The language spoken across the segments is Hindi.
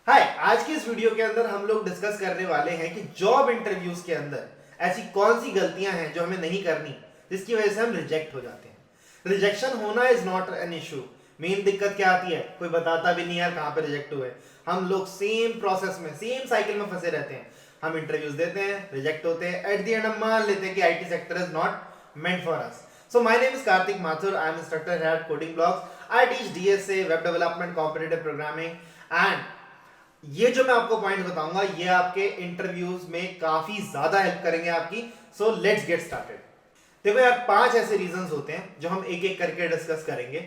हाय, आज की इस वीडियो के अंदर हम लोग डिस्कस करने वाले हैं कि जॉब इंटरव्यूज के अंदर ऐसी कौन सी गलतियां हैं जो हमें नहीं करनी, जिसकी वजह से हम रिजेक्ट हो जाते हैं। रिजेक्शन होना is not an issue. Main दिक्कत क्या आती है, कोई बताता भी नहीं यार कहां पे रिजेक्ट हुए। हम लोग सेम प्रोसेस में, सेम साइकिल में फंसे रहते हैं। हम इंटरव्यूज देते हैं, रिजेक्ट होते हैं, एट द एंड हम मान लेते हैं कि IT sector is not meant for us. So my name is Karthik Mathur. I am instructor here at Coding Blocks. I teach DSA, Web Development, Competitive Programming, and ये जो मैं आपको पॉइंट बताऊंगा ये आपके इंटरव्यूज में काफी ज्यादा हेल्प करेंगे आपकी। So let's get started. देखो यार, 5 ऐसे रीजंस होते हैं जो हम एक एक करके डिस्कस करेंगे।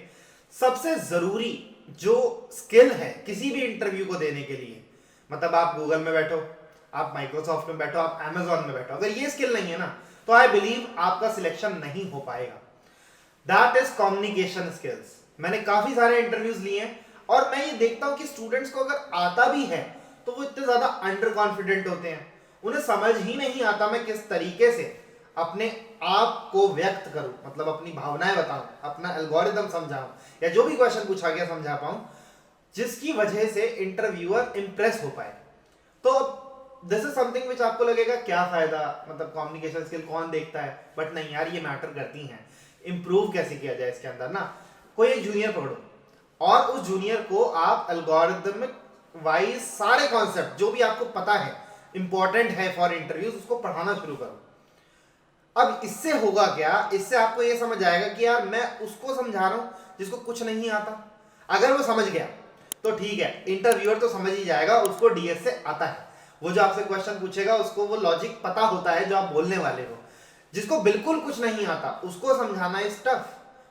सबसे जरूरी जो स्किल है किसी भी इंटरव्यू को देने के लिए, मतलब आप गूगल में बैठो, आप माइक्रोसॉफ्ट में बैठो, आप अमेजॉन में बैठो, अगर ये स्किल नहीं है ना तो आई बिलीव आपका सिलेक्शन नहीं हो पाएगा। That is communication skills. मैंने काफी सारे इंटरव्यूज लिए हैं और मैं ये देखता हूं कि स्टूडेंट्स को अगर आता भी है तो वो इतने ज्यादा अंडर कॉन्फिडेंट होते हैं, उन्हें समझ ही नहीं आता मैं किस तरीके से अपने आप को व्यक्त करूं, मतलब अपनी भावनाएं बताऊं, अपना एल्गोरिदम समझाऊं, या जो भी क्वेश्चन पूछा गया समझा पाऊं, जिसकी वजह से इंटरव्यूअर इंप्रेस हो पाए। तो दिस इज समथिंग विच आपको लगेगा क्या फायदा, मतलब कम्युनिकेशन स्किल कौन देखता है, बट नहीं यार, ये मैटर करती हैं। इंप्रूव कैसे किया जाए इसके अंदर ना, कोई एक जूनियर पकड़ो और उस जूनियर को आप एल्गोरिदमिक वाइज सारे कॉन्सेप्ट जो भी आपको पता है इंपॉर्टेंट है फॉर इंटरव्यूज, उसको पढ़ाना शुरू करो। अब इससे होगा क्या, इससे आपको ये समझ आएगा कि यार मैं उसको समझा रहा हूं जिसको कुछ नहीं आता। अगर वो समझ गया तो ठीक है, इंटरव्यूअर तो समझ ही जाएगा, उसको डीएस से आता है। वो जो आपसे क्वेश्चन पूछेगा उसको वो लॉजिक पता होता है जो आप बोलने वाले हो। जिसको बिल्कुल कुछ नहीं आता उसको समझाना इज टफ,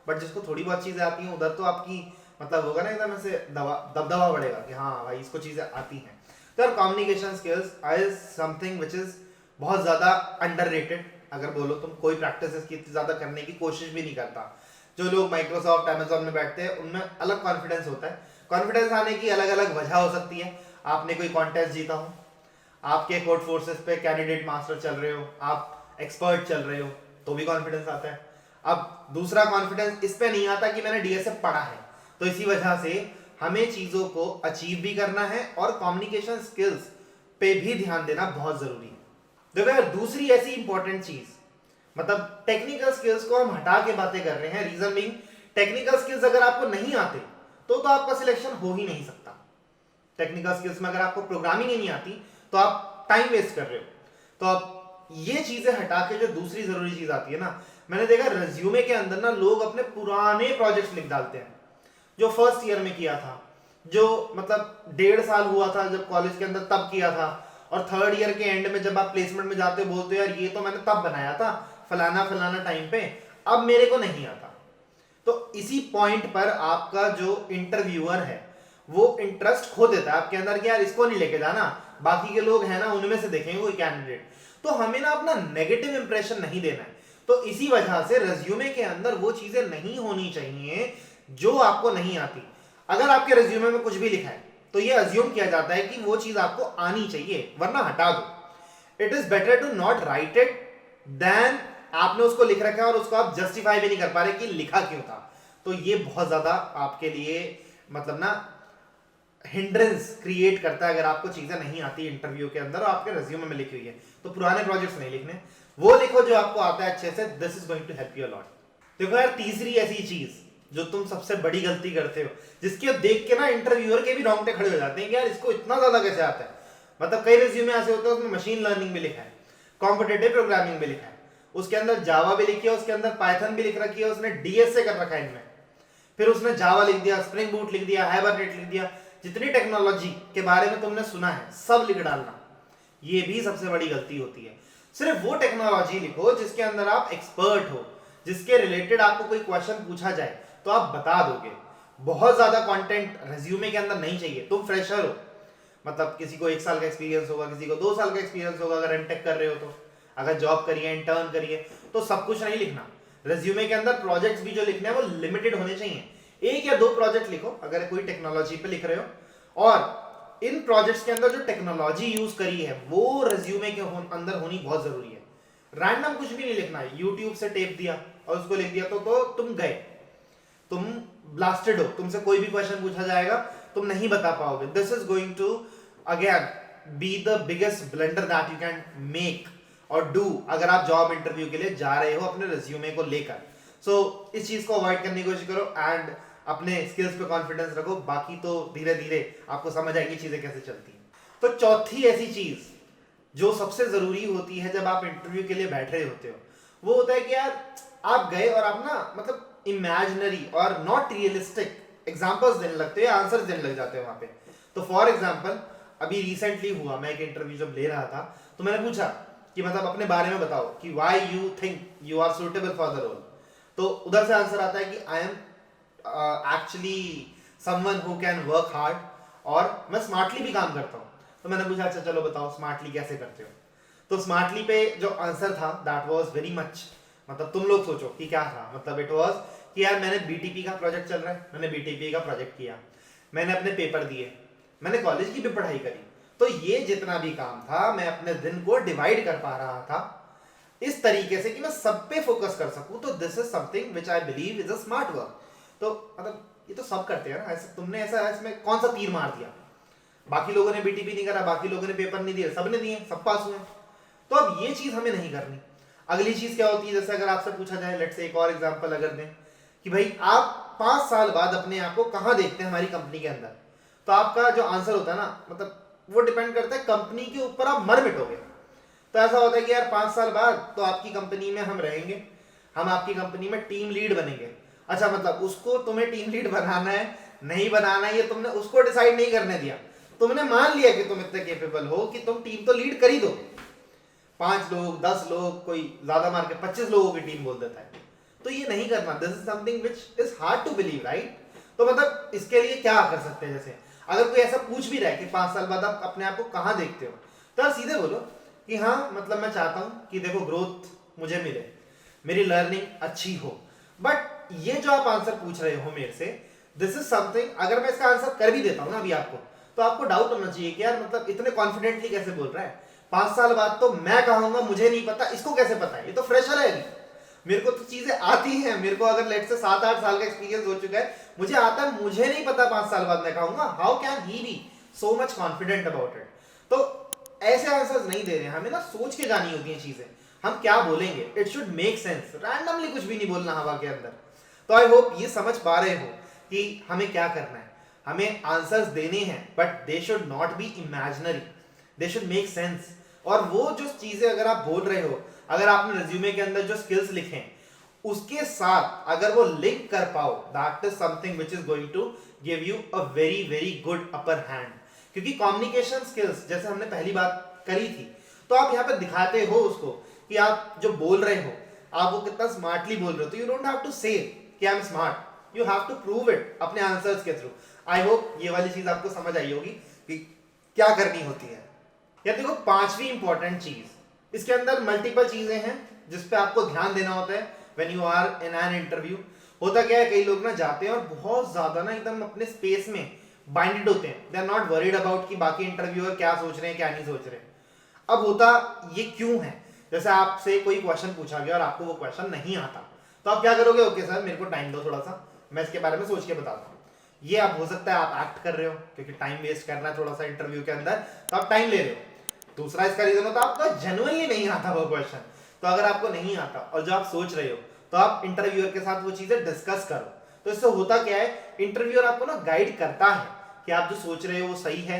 बट जिसको थोड़ी बहुत चीजें आती हैं उधर तो आपकी मतलब होगा ना एकदम ऐसे दबदबा बढ़ेगा कि हाँ भाई इसको चीजें आती हैं। तो यार communication skills is something which is बहुत ज्यादा अंडररेटेड। अगर बोलो तुम, कोई प्रैक्टिस इसकी इतनी ज्यादा करने की कोशिश भी नहीं करता। जो लोग माइक्रोसॉफ्ट अमेजॉन में बैठते हैं उनमें अलग कॉन्फिडेंस होता है। कॉन्फिडेंस आने की अलग अलग वजह हो सकती है। आपने कोई कॉन्टेस्ट जीता हो, आपके कोड फोर्सेस पे कैंडिडेट मास्टर चल रहे हो, आप एक्सपर्ट चल रहे हो, तो भी कॉन्फिडेंस आता है। अब दूसरा कॉन्फिडेंस इस पे नहीं आता कि मैंने डीएसए पढ़ा है। तो इसी वजह से हमें चीजों को अचीव भी करना है और कम्युनिकेशन स्किल्स पे भी ध्यान देना बहुत जरूरी है। देखो यार, दूसरी ऐसी इंपॉर्टेंट चीज, मतलब टेक्निकल स्किल्स को हम हटा के बातें कर रहे हैं। रीजन बीइंग, टेक्निकल स्किल्स अगर आपको नहीं आते तो आपका सिलेक्शन हो ही नहीं सकता। टेक्निकल स्किल्स में अगर आपको प्रोग्रामिंग ही नहीं आती तो आप टाइम वेस्ट कर रहे हो। तो आप ये चीजें हटा के जो दूसरी जरूरी चीज आती है ना, मैंने देखा रिज्यूमे के अंदर ना लोग अपने पुराने प्रोजेक्ट्स लिख डालते हैं जो फर्स्ट ईयर में किया था, जो मतलब 1.5 साल हुआ था जब कॉलेज के अंदर तब किया था, और थर्ड ईयर के एंड में जब आप प्लेसमेंट में जाते हो बोलते हो यार ये तो मैंने तब बनाया था फलाना फलाना टाइम पे, अब मेरे को नहीं आता। तो इसी पॉइंट पर आपका जो इंटरव्यूअर है वो इंटरेस्ट खो देता है आपके अंदर कि यार इसको नहीं लेके जाना, बाकी के लोग हैं ना उनमें से देखेंगे कोई कैंडिडेट। तो हमें ना अपना नेगेटिव इंप्रेशन नहीं देना है। तो इसी वजह से रिज्यूमे के अंदर वो चीजें नहीं होनी चाहिए जो आपको नहीं आती। अगर आपके रिज्यूमे में कुछ भी लिखा है तो ये अज्यूम किया जाता है कि वो चीज आपको आनी चाहिए, वरना हटा दो। It is better to not write it then आपने उसको लिख रखा है और उसको आप जस्टिफाई भी नहीं कर पा रहे कि लिखा क्यों था। तो ये बहुत ज्यादा आपके लिए मतलब ना हिंड्रेंस क्रिएट करता है अगर आपको चीजें नहीं आती इंटरव्यू के अंदर और आपके रिज्यूमे में लिखी हुई है। तो पुराने प्रोजेक्ट्स नहीं लिखने, वो लिखो जो आपको आता है अच्छे से। This is going to help you a lot. देखो यार, तीसरी ऐसी चीज जो तुम सबसे बड़ी गलती करते हो, जिसके देख के ना इंटरव्यूअर के भी रोंगटे खड़े हो जाते हैं कि यार इसको इतना ज्यादा कैसे आता है। मतलब कई रिज्यूमे ऐसे होते हैं उसमें मशीन लर्निंग भी लिखा है, कॉम्पिटिटिव प्रोग्रामिंग भी लिखा है, उसके अंदर जावा भी लिखी है, उसके अंदर पाइथन भी लिख रखी है, उसने डीएसए कर रखा है इनमें, फिर उसने जावा लिख दिया, स्प्रिंग बूट लिख दिया, हाइबरनेट लिख दिया, जितनी टेक्नोलॉजी के बारे में तुमने सुना है सब लिख डालना। ये भी सबसे बड़ी गलती होती है। सिर्फ वो टेक्नोलॉजी लिखो जिसके अंदर आप एक्सपर्ट हो, जिसके रिलेटेड आपको कोई क्वेश्चन पूछा जाए तो आप बता दोगे। बहुत ज्यादा कंटेंट रिज्यूमे के अंदर नहीं चाहिए। तुम फ्रेशर हो, मतलब किसी को 1 साल का एक्सपीरियंस होगा, किसी को 2 साल का एक्सपीरियंस होगा, अगर एमटेक कर रहे हो तो, अगर जॉब करिए, इंटर्न करिए, तो सब कुछ नहीं लिखना। रिज्यूमे के अंदर प्रोजेक्ट्स भी जो लिखने हैं वो लिमिटेड होने चाहिए। 1 या 2 प्रोजेक्ट लिखो अगर कोई टेक्नोलॉजी पे लिख रहे हो, और इन प्रोजेक्ट्स के अंदर जो टेक्नोलॉजी यूज करी है वो रिज्यूमे के अंदर होनी बहुत जरूरी है। रैंडम कुछ भी नहीं लिखना है, यूट्यूब से टेप दिया और उसको लिख दिया तो तुम गए, तुम ब्लास्टेड हो, तुमसे कोई भी क्वेश्चन पूछा जाएगा तुम नहीं बता पाओगे। This is going to again be the biggest blunder that you can make और डू अगर आप जॉब इंटरव्यू के लिए जा रहे हो अपने रिज्यूमे को लेकर। सो इस चीज को अवॉइड करने की कोशिश करो एंड अपने स्किल्स पे कॉन्फिडेंस रखो, बाकी तो धीरे धीरे आपको समझ आएगी चीजें कैसे चलती हैं। तो चौथी ऐसी चीज जो सबसे जरूरी होती है जब आप इंटरव्यू के लिए बैठ रहे होते हो, वो होता है कि यार आप गए और आप ना मतलब इमेजिनरी और नॉट रियलिस्टिक एग्जांपल्स देने लगते हो, आंसर्स देने लग जाते हो वहां पे। तो फॉर एग्जांपल अभी रिसेंटली हुआ, मैं एक इंटरव्यू जब ले रहा था तो मैंने पूछा कि मतलब अपने बारे में बताओ कि why you think you are suitable for the role. तो उधर से आंसर आता है कि I am actually someone who can work hard और मैं स्मार्टली भी काम करता हूँ। तो मैंने पूछा अच्छा चलो बताओ स्मार्टली कैसे करते हो। तो स्मार्टली पे जो आंसर था दैट वाज वेरी मच, मतलब तुम लोग सोचो कि क्या था, मतलब इट वाज कि यार मैंने बीटीपी का प्रोजेक्ट चल रहा है, मैंने बीटीपी का प्रोजेक्ट किया, मैंने अपने पेपर दिए, मैंने कॉलेज की भी पढ़ाई करी, तो ये जितना भी काम था मैं अपने दिन को डिवाइड कर पा रहा था इस तरीके से कि मैं सब पे फोकस कर सकूं। तो this is something which I believe is a smart work. तो मतलब ये तो सब करते हैं ना, ऐसे तुमने ऐसा इसमें कौन सा तीर मार दिया, बाकी लोगों ने बीटीपी नहीं करा, बाकी लोगों ने पेपर नहीं दिए, सबने दिए, सब पास हुए। तो अब ये चीज हमें नहीं करनी। अगली चीज क्या होती है, जैसे अगर आपसे पूछा जाए, लेट्स से एक और एग्जांपल अगर दें कि भाई आप 5 साल बाद अपने आप को कहां देखते हैं हमारी कंपनी के अंदर, तो आपका जो आंसर होता है ना, मतलब वो डिपेंड करता है कंपनी के ऊपर आप मर मिटोगे। तो ऐसा होता है कि यार 5 साल बाद तो आपकी कंपनी में हम रहेंगे, हम आपकी कंपनी में टीम लीड बनेंगे। अच्छा मतलब उसको तुम्हें टीम लीड बनाना है नहीं बनाना है ये तुमने उसको डिसाइड नहीं करने दिया, तुमने मान लिया कि तुम इतने केपेबल हो कि तुम टीम तो लीड कर ही दोगे। 5 लोग 10 लोग, कोई ज्यादा मार के 25 लोगों की टीम बोल देता है, तो ये नहीं करना। This is something which is hard to believe, right. तो मतलब इसके लिए क्या कर सकते हैं, जैसे अगर कोई ऐसा पूछ भी रहा है कि 5 साल बाद आप अपने आप को कहां देखते हो, तो आप सीधे बोलो कि हाँ मतलब मैं चाहता हूं कि देखो ग्रोथ मुझे मिले, मेरी लर्निंग अच्छी हो। बट ये जो आप आंसर पूछ रहे हो मेरे से, दिस इज समथिंग, अगर मैं इसका आंसर कर भी देता हूं ना अभी आपको, तो आपको डाउट होना चाहिए कि यार मतलब इतने कॉन्फिडेंटली कैसे बोल रहा है, 5 साल बाद तो मैं कहूंगा मुझे नहीं पता, इसको कैसे पता है, ये तो फ्रेशर है अभी, मेरे को तो चीजें आती हैं, मेरे को अगर लेट से 7-8 साल का एक्सपीरियंस हो चुका है, मुझे आता है, मुझे नहीं पता 5 साल बाद मैं कहूंगा। How can he be so much confident about it. तो ऐसे आंसर्स नहीं दे रहे हैं, हमें ना सोच के जानी होती हैं चीजें, हम क्या बोलेंगे, it should make sense, randomly कुछ भी नहीं बोलना हवा के अंदर। तो आई होप ये समझ पा रहे हो कि हमें क्या करना है, हमें आंसर्स देने हैं but they should not be imaginary, they should make sense. और वो जो चीजें अगर आप बोल रहे हो, अगर आपने रिज्यूमे के अंदर जो स्किल्स लिखे हैं उसके साथ अगर वो लिंक कर पाओ, that is something which is going to give you a very very good upper hand. क्योंकि कम्युनिकेशन स्किल्स जैसे हमने पहली बात करी थी, तो आप यहाँ पे दिखाते हो उसको कि आप जो बोल रहे हो आप वो कितना स्मार्टली बोल रहे हो। तो you don't have to say कि I am smart, you have to prove it अपने आंसर्स के थ्रू। आई होप ये वाली चीज आपको समझ आई होगी कि क्या करनी होती है। या देखो 5वीं इंपॉर्टेंट चीज, इसके अंदर मल्टीपल चीजें हैं जिसपे आपको ध्यान देना होता है when you are in an interview. होता क्या है, कई लोग ना जाते हैं और बहुत ज्यादा ना एकदम अपने स्पेस में बाइंडेड होते हैं, they are not worried about कि बाकी इंटरव्यूअर क्या सोच रहे हैं क्या नहीं सोच रहे। अब होता ये क्यों है, जैसे आपसे कोई क्वेश्चन पूछा गया और आपको वो क्वेश्चन नहीं आता, तो आप क्या करोगे, ओके सर मेरे को टाइम दो थोड़ा सा, मैं इसके बारे में सोच के बताता हूँ। ये अब हो सकता है आप एक्ट कर रहे हो क्योंकि टाइम वेस्ट करना है थोड़ा सा इंटरव्यू के अंदर, तो आप टाइम ले रहे हो। दूसरा इसका रीजन होता है आपको जेन्युइनली नहीं आता वो क्वेश्चन। तो अगर आपको नहीं आता और जो आप सोच रहे हो, तो आप इंटरव्यूअर के साथ वो चीजें डिस्कस करो। तो इससे होता क्या है, इंटरव्यूअर आपको ना गाइड करता है कि आप जो सोच रहे हो वो सही है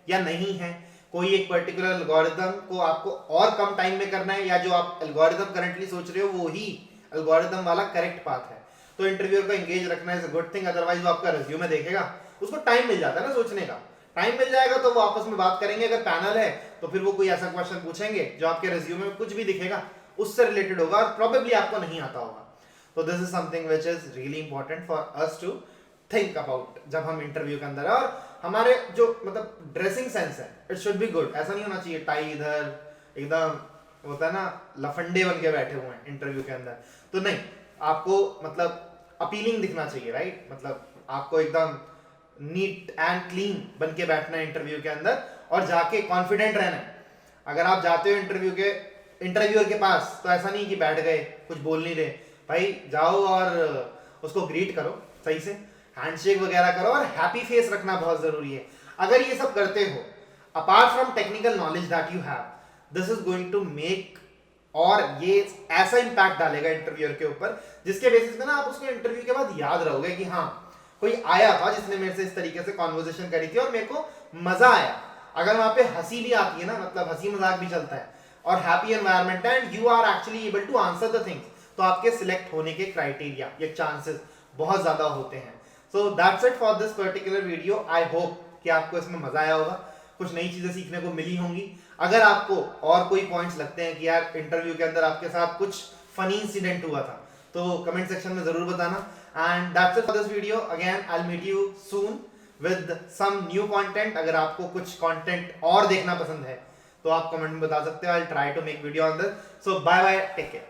या नहीं है। कोई एक पर्टिकुलर एल्गोरिथम को आपको और कम टाइम में करना है, या जो आप एल्गोरिथम करंटली सोच रहे हो वो ही एल्गोरिथम वाला करेक्ट पाथ है। तो इंटरव्यूअर को एंगेज रखना is a good thing, otherwise वो आपका रिज्यूमे देखेगा, उसको टाइम मिल जाता है ना सोचने का, टाइम मिल जाएगा तो वो आपस में बात करेंगे। अगर पैनल है तो फिर वो कोई ऐसा क्वेश्चन पूछेंगे जो आपके रिज्यूमे में कुछ भी दिखेगा उससे रिलेटेड होगा और प्रोबेबली आपको नहीं आता होगा। तो this is something which is really important for us to think about जब हम इंटरव्यू के अंदर है। और हमारे जो मतलब ड्रेसिंग सेंस है इट शुड बी गुड। ऐसा नहीं होना चाहिए टाई इधर एकदम होता है ना लफंडे बन के बैठे हुए हैं इंटरव्यू के अंदर, तो नहीं, आपको मतलब अपीलिंग दिखना चाहिए, राइट। मतलब आपको एकदम नीट एंड क्लीन बन के बैठना है इंटरव्यू के अंदर और जाके कॉन्फिडेंट रहना है। अगर आप जाते हो इंटरव्यूअर के पास तो ऐसा नहीं कि बैठ गए कुछ बोल नहीं रहे, भाई जाओ और उसको ग्रीट करो सही से, हैंडशेक वगैरह करो और हैप्पी फेस रखना बहुत जरूरी है। अगर ये सब करते हो, apart from technical knowledge that you have, this is going to make, और ये ऐसा इंपैक्ट डालेगा इंटरव्यूअर के ऊपर जिसके बेसिस पे ना आप उसको इंटरव्यू के बाद याद रहोगे कि हाँ कोई आया था जिसने मेरे से इस तरीके से कॉन्वर्सेशन करी थी और मेरे को मजा आया। अगर वहां पे हंसी भी आती है ना, मतलब हंसी मजाक भी चलता है और happy environment and you are actually able to answer the things, तो आपके सिलेक्ट होने के क्राइटेरिया या चांसेस बहुत ज्यादा होते हैं। So that's it for this particular video. I hope कि आपको इसमें मजा आया होगा, कुछ नई चीजें सीखने को मिली होंगी। अगर आपको और कोई पॉइंट्स लगते हैं कि यार इंटरव्यू के अंदर आपके साथ कुछ फनी इंसिडेंट हुआ था, तो कमेंट सेक्शन में जरूर बताना। And that's it for this video. Again I will meet you soon with some new content. अगर आपको कुछ कंटेंट और देखना पसंद है तो आप कमेंट में बता सकते हो। I will try to make video on this. So bye bye, take care.